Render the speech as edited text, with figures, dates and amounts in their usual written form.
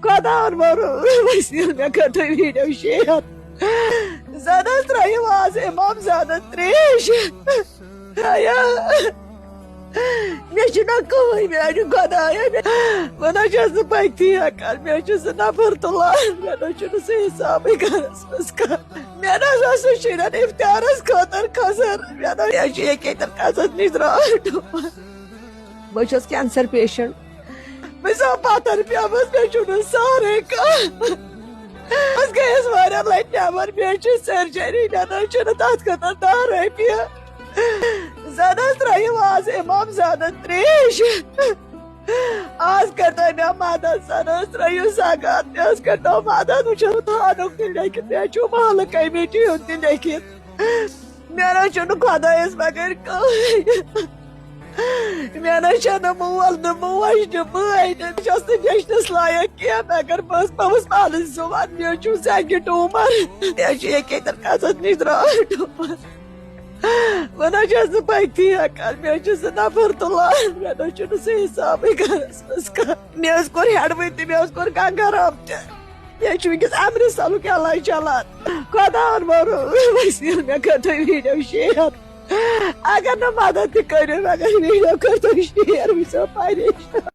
خۄداوَن بروٗس وسیٖل مےٚ کٔر تُہۍ ویٖڈیو شیر زَنس ترٛٲیِو آز اِمام زادن ترٛیش مےٚ چھُنہ کٕہٕنۍ میانہِ خۄدایا بہٕ نہ چھَس نہٕ پٔکۍتھٕے ہٮ۪کان مےٚ چھُ سُہ نفر تُلان مےٚ نہ چھُنہٕ سُہ حِسابٕے گرس منٛز کانٛہہ مےٚ نہ حظ اوس سُہ شُرٮ۪ن اِفتِیارس خٲطرٕ کھسان مےٚ چھُ ییٚکیٛاہ کھسان نِدراوان بہٕ چھَس کینسر پیشنٹ بہٕ چھَس پتھر پیٚمٕژ مےٚ چھُنہٕ سہارے کانٛہہ بہٕ گٔیَس واریاہ لٹہِ نٮ۪بر مےٚ چھِ سٔرجری مےٚ نہ چھُنہٕ تتھ خٲطرٕ 10 رۄپیہِ زَنس ترٛٲیِو آز اِمام زادن ترٛیش آز کٔرۍتو مےٚ مدد زَنس ترٛٲیِو زکات مےٚ حظ کٔرۍتو مدد وۄنۍ چھُ تھانُک تہِ لیکھِتھ مےٚ چھُ محلہٕ کمیٹی ہُنٛد تہِ لیکھِتھ مےٚ نہ چھُنہٕ خۄدایس بغٲر کٕہٕنۍ مےٚ نہ چھَنہٕ مول نہٕ موج نہٕ بٲے نہٕ بہٕ چھَس نہٕ بیچھنس لایق کینٛہہ مگر بہٕ ٲسٕس پانس زُوان مےٚ چھُ زنٛگہِ ٹیوٗمر مےٚ چھُ ییٚکیٛاہ کھسان نِدراوان ٹیوٗمر بہٕ نہ چھَس نہٕ پٔکۍتھٕے ہٮ۪کان مےٚ چھُ سُہ نفر تُلان مےٚ نہ چھُنہٕ سُہ حِسابٕے گرس منٛز کانٛہہ مےٚ حظ کوٚر ہٮ۪ڈوٕنۍ تہِ مےٚ حظ کوٚر گنگارام تہِ مےٚ چھُ وٕنکیٚس امرتسرُک علاج چلان خۄداوَن بروٗس وسیٖل مےٚ کٔر تُہۍ ویٖڈیو شیر اگر نہٕ مدد تہِ کٔرِو مگر ویٖڈیو کٔر تُہۍ شیر بہٕ چھَس پریشان